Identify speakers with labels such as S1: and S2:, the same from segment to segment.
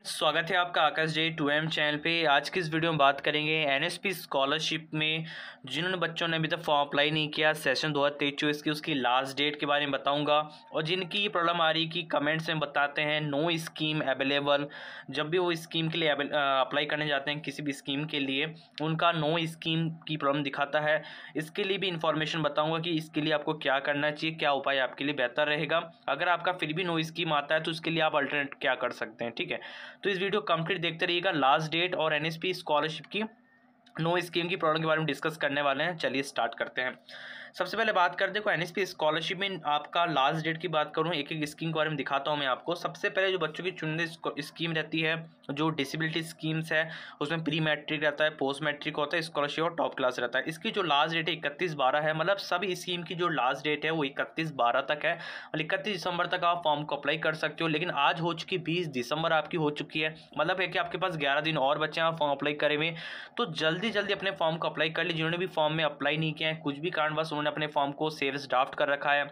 S1: स्वागत है आपका आकाश जे 2M चैनल पे। आज की इस वीडियो में बात करेंगे एनएसपी स्कॉलरशिप में जिन्होंने बच्चों ने अभी तक फॉर्म अप्लाई नहीं किया सेशन 2023-24 की उसकी लास्ट डेट के बारे में बताऊंगा। और जिनकी ये प्रॉब्लम आ रही कि कमेंट्स में बताते हैं नो स्कीम अवेलेबल, जब भी वो स्कीम के लिए अप्लाई करने जाते हैं किसी भी स्कीम के लिए उनका नो स्कीम की प्रॉब्लम दिखाता है। इसके लिए भी इंफॉर्मेशन बताऊँगा कि इसके लिए आपको क्या करना चाहिए, क्या उपाय आपके लिए बेहतर रहेगा। अगर आपका फिर भी नो स्कीम आता है तो उसके लिए आप अल्टरनेट क्या कर सकते हैं, ठीक है। तो इस वीडियो कंप्लीट देखते रहिएगा। लास्ट डेट और एनएसपी स्कॉलरशिप की नो स्कीम की प्रॉब्लम के बारे में डिस्कस करने वाले हैं। चलिए स्टार्ट करते हैं। सबसे पहले बात कर देखो एनएसपी स्कॉलरशिप में आपका लास्ट डेट की बात करूं, एक एक स्कीम के बारे में दिखाता हूं मैं आपको। सबसे पहले जो बच्चों की चुनिंदा स्कीम रहती है, जो डिसेबिलिटी स्कीम्स है, उसमें प्री मैट्रिक रहता है, पोस्ट मैट्रिक होता है, स्कॉलरशिप और टॉप क्लास रहता है। इसकी जो लास्ट डेट है 31/12 है, मतलब सभी स्कीम की जो लास्ट डेट है वो 31/12 तक है और 31 दिसंबर तक आप फॉर्म को अप्लाई कर सकते हो। लेकिन आज हो चुकी 20 दिसंबर आपकी हो चुकी है, मतलब है कि आपके पास 11 दिन और बचे हैं फॉर्म अप्लाई करे हुए। तो जल्दी जल्दी अपने फॉर्म को अप्लाई कर लीजिए। जिन्होंने भी फॉर्म में अप्लाई नहीं किया है, कुछ भी कारणवश उन्होंने अपने फॉर्म को सेव्स ड्राफ्ट कर रखा है,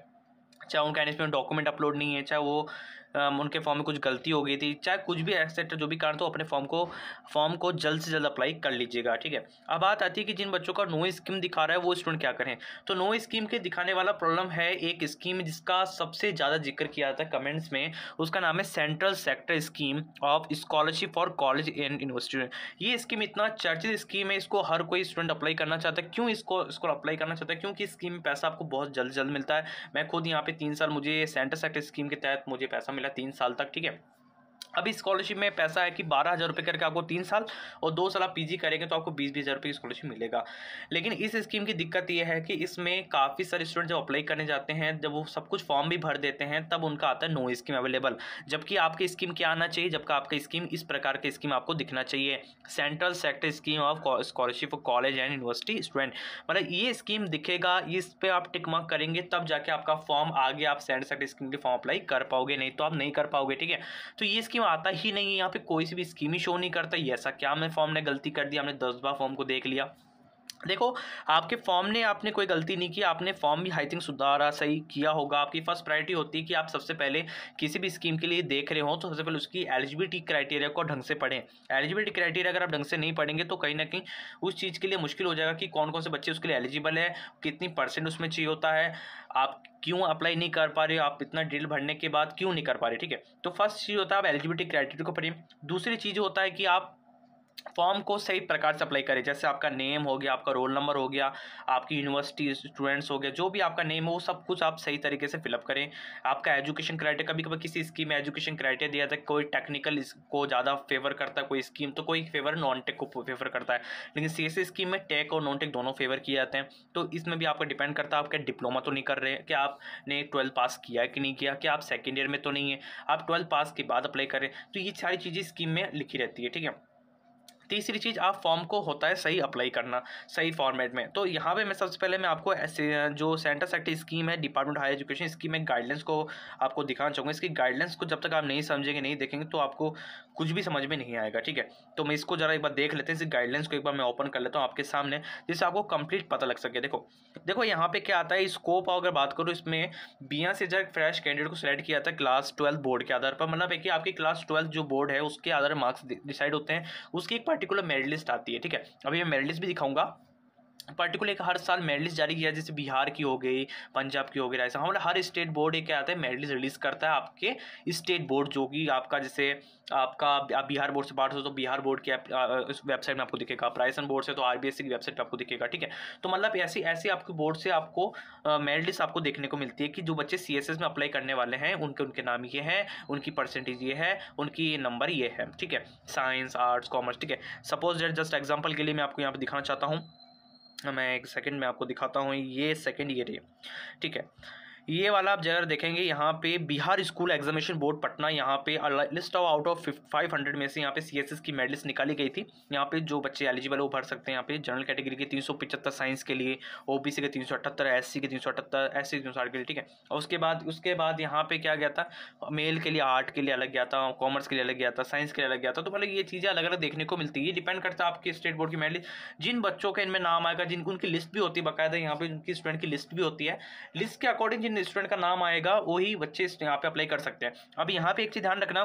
S1: चाहे उनका एनएसपी में डॉक्यूमेंट अपलोड नहीं है, चाहे वो उनके फॉर्म में कुछ गलती हो गई थी, चाहे कुछ भी एक्सेप्ट जो भी कारण, तो अपने फॉर्म को जल्द से जल्द अप्लाई कर लीजिएगा, ठीक है। अब बात आती है कि जिन बच्चों का नो स्कीम दिखा रहा है वो स्टूडेंट क्या करें। तो नो स्कीम के दिखाने वाला प्रॉब्लम है एक स्कीम जिसका सबसे ज़्यादा जिक्र किया जाता है कमेंट्स में, उसका नाम है central sector scheme of scholarship for college and university. ये स्कीम इतना चर्चित स्कीम है, इसको हर कोई स्टूडेंट अप्लाई करना चाहता है। क्यों इसको अप्लाई करना चाहता है? क्योंकि स्कीम में पैसा आपको बहुत जल्द मिलता है। मैं खुद यहाँ पे 3 साल मुझे सेंट्रल सेक्टर स्कीम के तहत मुझे पैसा मिला 3 साल तक, ठीक है। अभी स्कॉलरशिप में पैसा है कि 12,000 रुपये करके आपको 3 साल और 2 साल आप पीजी करेंगे तो आपको 20-20 हज़ार रुपये की स्कॉलरशिप मिलेगा। लेकिन इस स्कीम की दिक्कत ये है कि इसमें काफ़ी सारे स्टूडेंट जब अप्लाई करने जाते हैं, जब वो सब कुछ फॉर्म भी भर देते हैं, तब उनका आता है नो स्कीम अवेलेबल। जबकि आपकी स्कीम क्या आना चाहिए, जबकि आपका स्कीम इस प्रकार की स्कीम आपको दिखना चाहिए, central sector scheme of scholarship for college and university student. मतलब ये स्कीम दिखेगा, इस पर आप टिक मार्क करेंगे तब जाके आपका फॉर्म आगे आप सेंट्रल सेक्टर स्कीम के फॉर्म अप्लाई कर पाओगे, नहीं तो आप नहीं कर पाओगे, ठीक है। तो ये स्कीम आता ही नहीं है, यहाँ पे कोई सी भी स्कीम ही शो नहीं करता। ये ऐसा क्या हमने फॉर्म ने गलती कर दी, हमने 10 बार फॉर्म को देख लिया। देखो, आपके फॉर्म ने आपने कोई गलती नहीं की, आपने फॉर्म भी आई थिंक सुधारा, सही किया होगा। आपकी फर्स्ट प्रायोरिटी होती है कि आप सबसे पहले किसी भी स्कीम के लिए देख रहे हो तो सबसे पहले उसकी एलिजिबिलिटी क्राइटेरिया को ढंग से पढ़ें। एलिजिबिलिटी क्राइटेरिया अगर आप ढंग से नहीं पढ़ेंगे तो कहीं ना कहीं उस चीज़ के लिए मुश्किल हो जाएगा कि कौन कौन से बच्चे उसके लिए एलिजिबल है, कितनी % उसमें चाहिए होता है, आप क्यों अप्लाई नहीं कर पा रहे हो, आप इतना डिटेल भरने के बाद क्यों नहीं कर पा रहे, ठीक है। तो फर्स्ट चीज़ होता है आप एलिजिबिलिटी क्राइटेरिया को पढ़िए। दूसरी चीज़ होता है कि आप फॉर्म को सही प्रकार से अप्लाई करें। जैसे आपका नेम हो गया, आपका रोल नंबर हो गया, आपकी यूनिवर्सिटी स्टूडेंट्स हो गया, जो भी आपका नेम हो वो सब कुछ आप सही तरीके से फिलअप करें। आपका एजुकेशन क्राइटेरिया, कभी कभी किसी स्कीम में एजुकेशन क्राइटेरिया दिया जाता है, कोई टेक्निकल को ज़्यादा फेवर करता है कोई स्कीम, तो कोई फेवर नॉन टेक को फेवर करता है। लेकिन सीएससी स्कीम में टेक और नॉन टेक दोनों फेवर किए जाते हैं। तो इसमें भी आपका डिपेंड करता है आप क्या डिप्लोमा तो नहीं कर रहे हैं, क्या आपने 12 पास किया है कि नहीं किया, क्या आप सेकेंड ईयर में तो नहीं है, आप 12 पास के बाद अप्लाई करें। तो ये सारी चीज़ें स्कीम में लिखी रहती है, ठीक है। तीसरी चीज़, आप फॉर्म को होता है सही अप्लाई करना, सही फॉर्मेट में। तो यहाँ पे मैं सबसे पहले मैं आपको ऐसे जो सेंट्रल सेक्टर स्कीम है, डिपार्टमेंट हायर एजुकेशन स्कीम में गाइडलाइंस को आपको दिखाना चाहूँगा। इसकी गाइडलाइंस को जब तक आप नहीं समझेंगे, नहीं देखेंगे तो आपको कुछ भी समझ में नहीं आएगा, ठीक है। तो मैं इसको जरा एक बार देख लेते हैं, इस गाइडलाइंस को एक बार मैं ओपन कर लेता हूँ आपके सामने, जिससे आपको कंप्लीट पता लग सके। देखो यहाँ पे क्या आता है, स्कोप अगर बात करूँ इसमें 82,000 फ्रेश कैंडिडेट को सिलेक्ट किया जाता है क्लास 12 बोर्ड के आधार पर। मतलब है कि आपकी क्लास 12 जो बोर्ड है उसके आधार पर मार्क्स डिसाइड होते हैं, उसकी एक पर्टिकुलर मेरिट लिस्ट आती है, ठीक है। अभी मैं मेरिट लिस्ट भी दिखाऊंगा। पर्टिकुलर एक हर साल मेरिट लिस्ट जारी किया, जैसे बिहार की हो गई, पंजाब की हो गई, राजस्थान, मतलब हर स्टेट बोर्ड एक क्या आता है मेरिट लिस्ट रिलीज करता है आपके स्टेट बोर्ड, जो कि आपका जैसे आपका आप बिहार बोर्ड से बात हो तो बिहार बोर्ड की वेबसाइट में आपको दिखेगा, आप राजस्थान बोर्ड से तो आरबीएससी की वेबसाइट पर आपको दिखेगा, ठीक है। तो मतलब ऐसी ऐसी आपके बोर्ड से आपको मेरिट लिस्ट आपको देखने को मिलती है कि जो बच्चे सीएसएस में अप्लाई करने वाले हैं उनके नाम ये हैं, उनकी परसेंटेज ये है, उनकी नंबर ये है, ठीक है। साइंस, आर्ट्स, कॉमर्स, ठीक है। सपोज जस्ट एग्जाम्पल के लिए मैं आपको यहाँ पर दिखाना चाहता हूँ, मैं एक सेकंड में आपको दिखाता हूँ। ये सेकंड ईयर है, ठीक है। ये वाला आप जगह देखेंगे, यहाँ पे Bihar school examination board Patna, यहाँ पे लिस्ट ऑफ आउट ऑफ 500 में से यहाँ पे सीएसएस की मेरिट लिस्ट निकाली गई थी। यहाँ पे जो बच्चे एलिजिबल है वो भर सकते हैं। यहाँ पे जनरल कैटेगरी के 375 साइंस के लिए, ओबीसी के 378, एससी के 378, एससी के 360 के लिए, ठीक है। और उसके बाद यहाँ पे क्या गया था, मेल के लिए आर्ट के लिए अलग गया था, कॉमर्स के लिए अलग गया था, साइंस के लिए अलग गया था। तो मतलब ये चीज़ें अलग अलग देखने को मिलती है। ये डिपेंड करता है आपके स्टेट बोर्ड की मेरिट लिस्ट, जिन बच्चों का इनमें नाम आएगा, जिन उनकी लिस्ट भी होती है बाकायदा, यहाँ पे उनकी स्टूडेंट की लिस्ट भी होती है। लिस्ट के अकॉर्डिंग जिन स्टूडेंट का नाम आएगा वही बच्चे यहाँ पे अप्लाई कर सकते हैं। अब यहाँ पे एक चीज़ ध्यान रखना,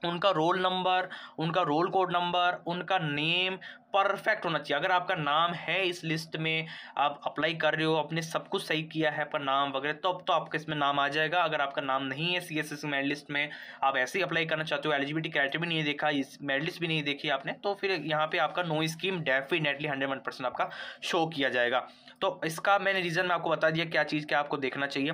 S1: उनका रोल नंबर, उनका रोल कोड नंबर, उनका नेम परफेक्ट होना चाहिए। अगर आपका नाम है इस लिस्ट में, आप अप्लाई कर रहे हो, आपने सब कुछ सही किया है पर नाम वगैरह, तो अब तो आपका इसमें नाम आ जाएगा। अगर आपका नाम नहीं है CSS मेरिट लिस्ट में, आप ऐसे ही अप्लाई करना चाहते हो, एलिजिबिलिटी क्राइटेरिया भी नहीं देखा, इस मेरिट लिस्ट भी नहीं देखी आपने, तो फिर यहाँ पे आपका नो स्कीम डेफिनेटली 101% आपका शो किया जाएगा। तो इसका मैंने रीज़न मैं आपको बता दिया क्या चीज़ क्या आपको देखना चाहिए।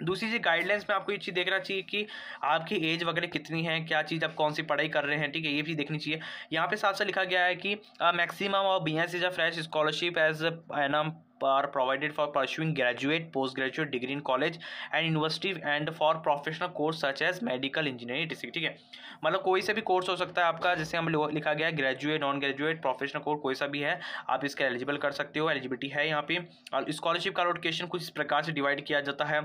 S1: दूसरी चीज़ गाइडलाइंस में आपको ये चीज़ देखना चाहिए कि आपकी एज वगैरह कितनी है, क्या चीज़ आप कौन सी पढ़ाई कर रहे हैं, ठीक है, ये भी देखनी चाहिए। यहाँ पे साफ साफ लिखा गया है कि maximum of BS is a fresh scholarship as एनम are provided for pursuing graduate, postgraduate degree in college and university and for professional course such as medical engineering etc। ठीक है, मतलब कोई से भी कोर्स हो सकता है आपका, जैसे हम लिखा गया है graduate, non graduate, professional course कोई सा भी है, आप इसका एलिजिबल कर सकते हो, एलिजिबिलिटी है यहाँ पे। और स्कॉलरशिप का लोकेशन कुछ इस प्रकार से डिवाइड किया जाता है,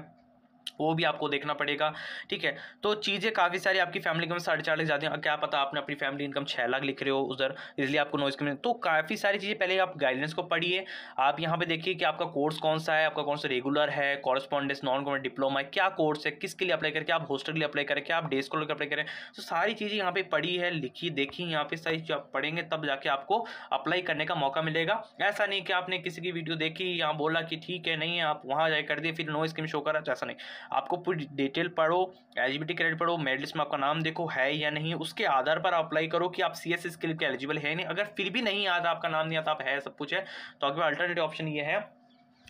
S1: वो भी आपको देखना पड़ेगा, ठीक है। तो चीज़ें काफ़ी सारी, आपकी फैमिली इनकम 4.5 लाख जाती है, क्या पता आपने अपनी फैमिली इनकम 6 लाख लिख रहे हो उधर, इसलिए आपको नो स्कीम। तो काफ़ी सारी चीज़ें, पहले आप गाइडेंस को पढ़िए। आप यहाँ पे देखिए कि आपका कोर्स कौन सा है, आपका कौन सा रेगुलर है, कॉरेस्पॉन्डेंस, नॉन गवर्नमेंट, डिप्लोमा है, क्या कोर्स है, किसके लिए अप्लाई करें, क्या आप हॉस्टल के लिए अप्लाई करें, क्या आप डे स्कॉलर के अप्लाई करें। तो सारी चीज़ें यहाँ पे पढ़ी है, लिखी देखी, यहाँ पे सारी चीज़ आप पढ़ेंगे तब जाके आपको अप्लाई करने का मौका मिलेगा। ऐसा नहीं कि आपने किसी की वीडियो देखी, यहाँ बोला कि ठीक है, नहीं है, आप वहाँ जाकर कर दिए, फिर नो स्कीम शो करा, ऐसा नहीं। आपको पूरी डिटेल पढ़ो, एलिजिबिलिटी क्रेडिट पढ़ो, मेरिट लिस्ट में आपका नाम देखो है या नहीं, उसके आधार पर अप्लाई करो कि आप CSS के लिए एलिजिबल है नहीं। अगर फिर भी नहीं आता, आपका नाम नहीं आता, आप है, सब कुछ है, तो आपके पास अल्टरनेटिव ऑप्शन ये है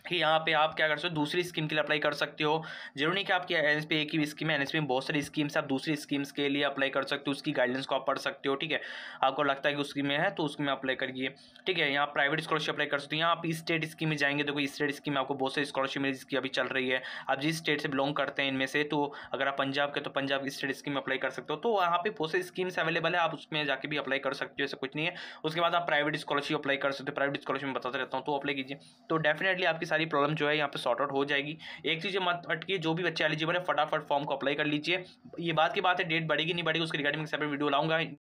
S1: कि यहाँ पे आप क्या कर सकते हो, दूसरी स्कीम के लिए अप्लाई कर सकते हो। जरूरी नहीं कि आपकी NSP एक ही स्कीम है, NSP में बहुत सारी स्कीम्स, आप दूसरी स्कीम्स के लिए अप्लाई कर सकते हो, उसकी गाइडेंस को आप पढ़ सकते हो, ठीक है। आपको लगता है कि उसकी में है तो उसमें अप्लाई करिए, ठीक है। यहाँ प्राइवेट स्कॉलरशिप अप्लाई कर सकते हो। यहाँ आप स्टेट स्कीम में जाएंगे, देखो स्टेट स्कीम में आपको बहुत सारी स्कॉलरशिप मिली जिसकी अभी चल रही है। आप जिस स्टेट से बिलोंग करते हैं इनमें से, तो अगर आप पंजाब के तो पंजाब की स्टेट स्कीम में अप्लाई कर सकते हो। तो वहाँ पे बहुत सारी स्कीम्स अवेलेबल है, आप उसमें जाके भी अप्लाई कर सकते हो, ऐसा कुछ नहीं है। उसके बाद आप प्राइवेट स्कॉलरशिप अप्लाई कर सकते हो, प्राइवेट स्कॉलरशिप में बताता रहता हूँ, तो अप्लाई कीजिए। तो डेफिनेटली आपकी सारी प्रॉब्लम जो है यहाँ सॉर्ट आउट हो जाएगी। एक चीज़ मत अटकिए, जो भी बच्चे एलिजिबल है फटाफट फॉर्म को अप्लाई कर लीजिए। ये बात की बात है, डेट बढ़ेगी नहीं बढ़ेगी उसके रिगार्डिंग सेपरेट वीडियो लाऊंगा।